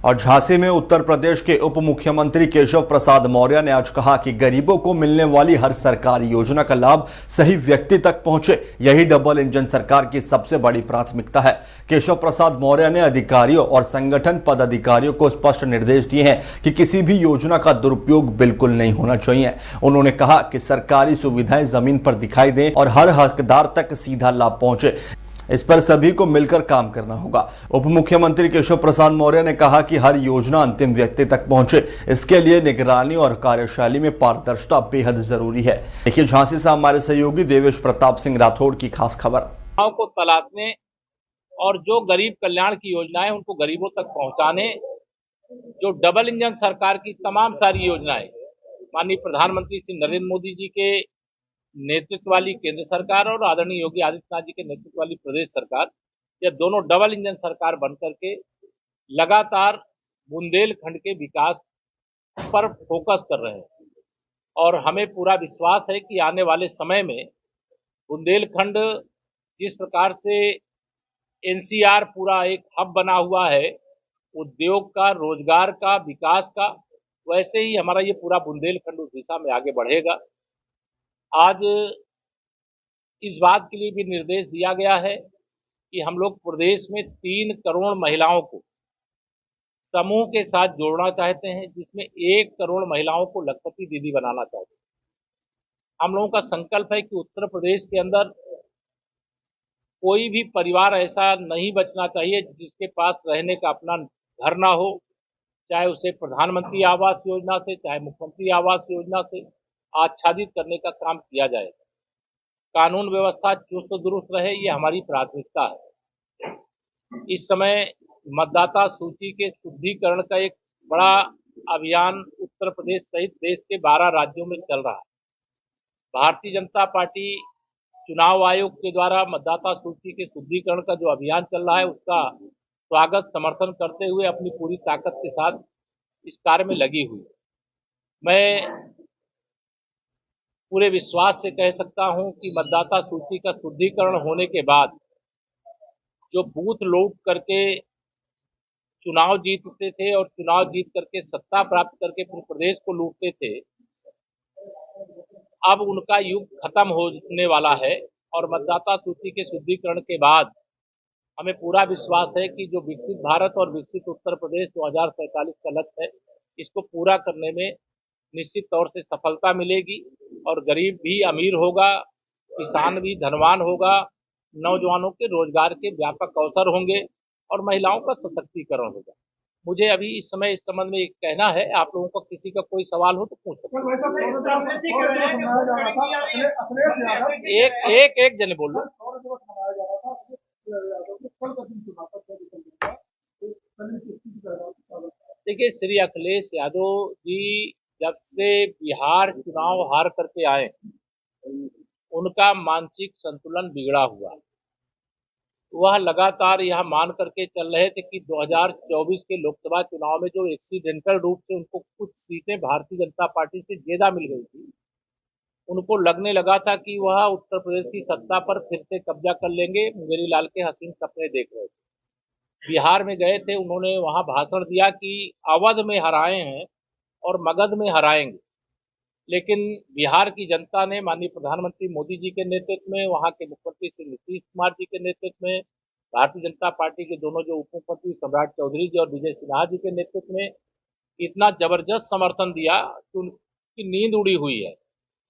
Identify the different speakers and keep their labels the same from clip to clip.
Speaker 1: और झांसी में उत्तर प्रदेश के उप मुख्यमंत्री केशव प्रसाद मौर्य ने आज कहा कि गरीबों को मिलने वाली हर सरकारी योजना का लाभ सही व्यक्ति तक पहुंचे, यही डबल इंजन सरकार की सबसे बड़ी प्राथमिकता है। केशव प्रसाद मौर्य ने अधिकारियों और संगठन पदाधिकारियों को स्पष्ट निर्देश दिए हैं कि किसी भी योजना का दुरुपयोग बिल्कुल नहीं होना चाहिए। उन्होंने कहा कि सरकारी सुविधाएं जमीन पर दिखाई दें और हर हकदार तक सीधा लाभ पहुंचे, इस पर सभी को मिलकर काम करना होगा। उप मुख्यमंत्री केशव प्रसाद मौर्य ने कहा कि हर योजना अंतिम व्यक्ति तक पहुंचे, इसके लिए निगरानी और कार्यशैली में पारदर्शिता बेहद जरूरी है। देखिए झांसी से हमारे सहयोगी देवेश प्रताप सिंह राठौड़ की खास खबर।
Speaker 2: को तलाशने और जो गरीब कल्याण की योजनाएं उनको गरीबों तक पहुंचाने, जो डबल इंजन सरकार की तमाम सारी योजनाएं माननीय प्रधानमंत्री श्री नरेंद्र मोदी जी के नेतृत्व वाली केंद्र सरकार और आदरणीय योगी आदित्यनाथ जी के नेतृत्व वाली प्रदेश सरकार, यह दोनों डबल इंजन सरकार बनकर के लगातार बुंदेलखंड के विकास पर फोकस कर रहे हैं। और हमें पूरा विश्वास है कि आने वाले समय में बुंदेलखंड जिस प्रकार से एनसीआर पूरा एक हब बना हुआ है उद्योग का, रोजगार का, विकास का, वैसे ही हमारा ये पूरा बुंदेलखंड उस दिशा में आगे बढ़ेगा। आज इस बात के लिए भी निर्देश दिया गया है कि हम लोग प्रदेश में 3 करोड़ महिलाओं को समूह के साथ जोड़ना चाहते हैं, जिसमें 1 करोड़ महिलाओं को लखपति दीदी बनाना चाहते हैं। हम लोगों का संकल्प है कि उत्तर प्रदेश के अंदर कोई भी परिवार ऐसा नहीं बचना चाहिए जिसके पास रहने का अपना घर ना हो, चाहे उसे प्रधानमंत्री आवास योजना से, चाहे मुख्यमंत्री आवास योजना से आच्छादित करने का काम किया जाए। कानून व्यवस्था चुस्त दुरुस्त रहे, ये हमारी प्राथमिकता है। इस समय मतदाता सूची के शुद्धिकरण का एक बड़ा अभियान उत्तर प्रदेश सहित देश के 12 राज्यों में चल रहा है। भारतीय जनता पार्टी चुनाव आयोग के द्वारा मतदाता सूची के शुद्धिकरण का जो अभियान चल रहा है उसका स्वागत समर्थन करते हुए अपनी पूरी ताकत के साथ इस कार्य में लगी हुई। मैं पूरे विश्वास से कह सकता हूं कि मतदाता सूची का शुद्धिकरण होने के बाद जो बूथ लूट करके चुनाव जीतते थे और चुनाव जीत करके सत्ता प्राप्त करके पूरे प्रदेश को लूटते थे, अब उनका युग खत्म होने वाला है। और मतदाता सूची के शुद्धिकरण के बाद हमें पूरा विश्वास है कि जो विकसित भारत और विकसित उत्तर प्रदेश 2047 का लक्ष्य है, इसको पूरा करने में निश्चित तौर से सफलता मिलेगी और गरीब भी अमीर होगा, किसान भी धनवान होगा, नौजवानों के रोजगार के व्यापक अवसर होंगे और महिलाओं का सशक्तिकरण होगा। मुझे अभी इस समय इस संबंध में एक कहना है, आप लोगों का किसी का कोई सवाल हो तो पूछ सकते हैं। एक जने बोल लो। देखिए, श्री अखिलेश यादव जी जब से बिहार चुनाव हार करके आए, उनका मानसिक संतुलन बिगड़ा हुआ। वह लगातार यह मान करके चल रहे थे कि 2024 के लोकसभा चुनाव में जो एक्सीडेंटल रूप से उनको कुछ सीटें भारतीय जनता पार्टी से ज्यादा मिल गई थी, उनको लगने लगा था कि वह उत्तर प्रदेश की सत्ता पर फिर से कब्जा कर लेंगे। मुंगेरी लाल के हसीन सपने देख रहे थे। बिहार में गए थे, उन्होंने वहां भाषण दिया कि अवध में हराए हैं और मगध में हराएंगे। लेकिन बिहार की जनता ने माननीय प्रधानमंत्री मोदी जी के नेतृत्व में, वहां के मुख्यमंत्री श्री नीतीश कुमार जी के नेतृत्व में, भारतीय जनता पार्टी के दोनों जो उप मुख्यमंत्री सम्राट चौधरी जी और विजय सिन्हा जी के नेतृत्व में इतना जबरदस्त समर्थन दिया कि उनकी नींद उड़ी हुई है।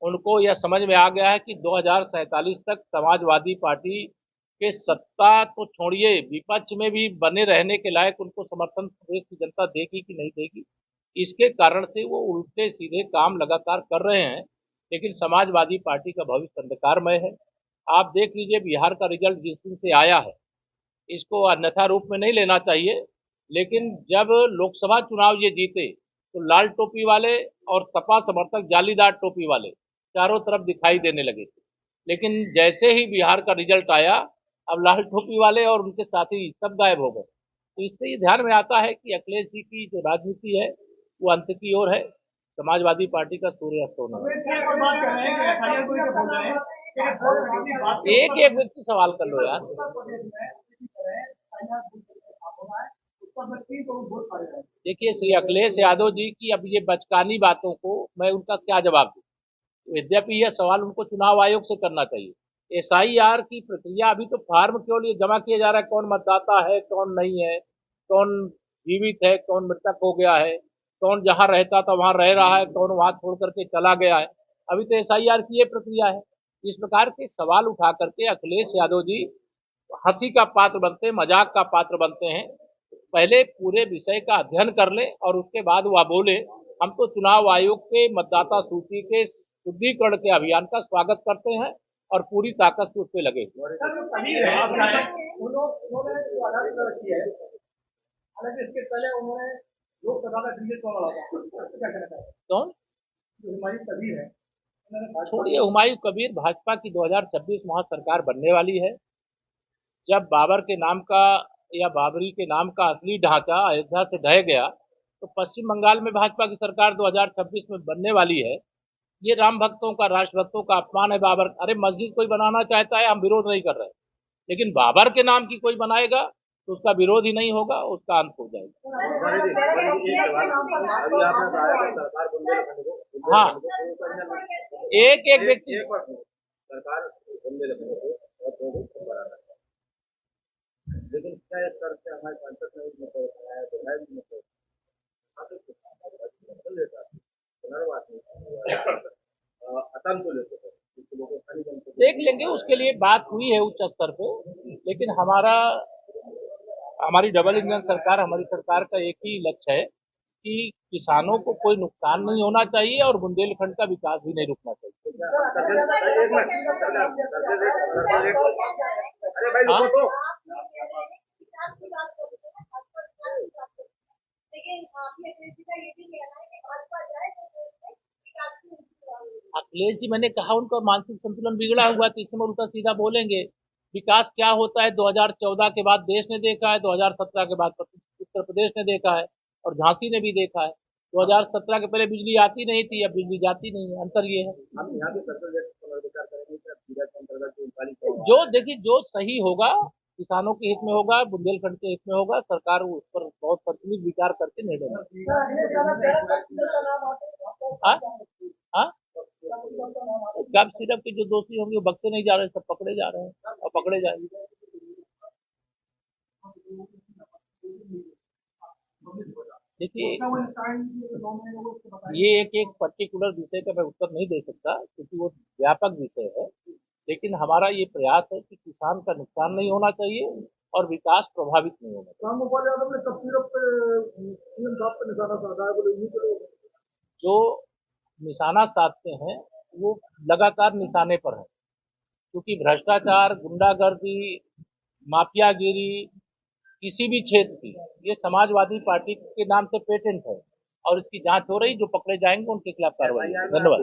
Speaker 2: उनको यह समझ में आ गया है कि 2047 तक समाजवादी पार्टी के सत्ता तो छोड़िए, विपक्ष में भी बने रहने के लायक उनको समर्थन प्रदेश की जनता देगी कि नहीं देगी। इसके कारण से वो उल्टे सीधे काम लगातार कर रहे हैं, लेकिन समाजवादी पार्टी का भविष्य अंधकारमय है। आप देख लीजिए बिहार का रिजल्ट जिस दिन से आया है, इसको अन्यथा रूप में नहीं लेना चाहिए, लेकिन जब लोकसभा चुनाव ये जीते तो लाल टोपी वाले और सपा समर्थक जालीदार टोपी वाले चारों तरफ दिखाई देने लगे थे। लेकिन जैसे ही बिहार का रिजल्ट आया, अब लाल टोपी वाले और उनके साथी सब गायब हो गए। तो इससे ये ध्यान में आता है कि अखिलेश जी की जो राजनीति है वो अंत की ओर है। समाजवादी पार्टी का सूर्य अस्त होना है। एक व्यक्ति सवाल कर लो यार। देखिए, श्री अखिलेश यादव जी की अब ये बचकानी बातों को मैं उनका क्या जवाब दूं। यद्यपि यह सवाल उनको चुनाव आयोग से करना चाहिए। एसआईआर की प्रक्रिया अभी तो फार्म केवल ये जमा किया जा रहा है, कौन मतदाता है कौन नहीं है, कौन जीवित है कौन मृतक हो गया है, कौन जहां रहता था वहां रह रहा है, कौन वहां छोड़ करके चला गया है। अभी तो एसआईआर की ये प्रक्रिया है। इस प्रकार के सवाल उठा करके अखिलेश यादव जी हंसी का पात्र बनते हैं, मजाक का पात्र बनते हैं। पहले पूरे विषय का अध्ययन कर ले और उसके बाद वह बोले। हम तो चुनाव आयोग के मतदाता सूची के शुद्धिकरण के अभियान का स्वागत करते हैं और पूरी ताकत से उस पर लगे।
Speaker 3: हालांकि इसके पहले उन्होंने लोकसभा का डीजे कॉल लगा क्या कहना चाहते हैं?
Speaker 2: कौन?
Speaker 3: हुमायूं कबीर है,
Speaker 2: छोड़िए हुमायूं कबीर। भाजपा की 2026 वहां सरकार बनने वाली है। जब बाबर के नाम का या बाबरी के नाम का असली ढांचा अयोध्या से ढह गया तो पश्चिम बंगाल में भाजपा की सरकार 2026 में बनने वाली है। ये राम भक्तों का, राष्ट्र भक्तों का अपमान है बाबर। अरे मस्जिद कोई बनाना चाहता है, हम विरोध नहीं कर रहे, लेकिन बाबर के नाम की कोई बनाएगा तो उसका विरोध ही नहीं होगा, उसका अंत हो जाएगा। हाँ, एक एक व्यक्ति
Speaker 3: लेकिन क्या स्तर से हमारे सांसद ने बताया तो है
Speaker 2: देख लेंगे, उसके लिए बात हुई है उच्च स्तर पे। लेकिन हमारी डबल इंजन सरकार, हमारी सरकार का एक ही लक्ष्य है कि किसानों को कोई नुकसान नहीं होना चाहिए और बुंदेलखंड का विकास भी नहीं रुकना चाहिए। हाँ? अखिलेश जी, मैंने कहा उनका मानसिक संतुलन बिगड़ा हुआ है, तो इसमें उल्टा सीधा बोलेंगे। विकास क्या होता है 2014 के बाद देश ने देखा है, 2017 के बाद उत्तर प्रदेश ने देखा है और झांसी ने भी देखा है। 2017 के पहले बिजली आती नहीं थी, अब बिजली जाती नहीं है। अंतर ये है। जो देखिए, जो सही होगा, किसानों के हित में होगा, बुंदेलखंड के हित में होगा, सरकार उस पर बहुत संतुलित विचार करके निर्णय लेगी। कब सिर्फ के जो दोषी होंगे वो बक्से नहीं जा रहे, सब पकड़े जा रहे हैं और पकड़े जाएंगे। देखिए, ये एक पर्टिकुलर विषय का मैं उत्तर नहीं दे सकता क्योंकि वो व्यापक विषय है। लेकिन हमारा ये प्रयास है कि किसान का नुकसान नहीं होना चाहिए और विकास प्रभावित नहीं होना चाहिए। जो निशाना साधते हैं वो लगातार निशाने पर है, क्योंकि भ्रष्टाचार, गुंडागर्दी, माफियागिरी किसी भी क्षेत्र की, ये समाजवादी पार्टी के नाम से पेटेंट है और इसकी जांच हो रही। जो पकड़े जाएंगे उनके खिलाफ कार्रवाई। धन्यवाद।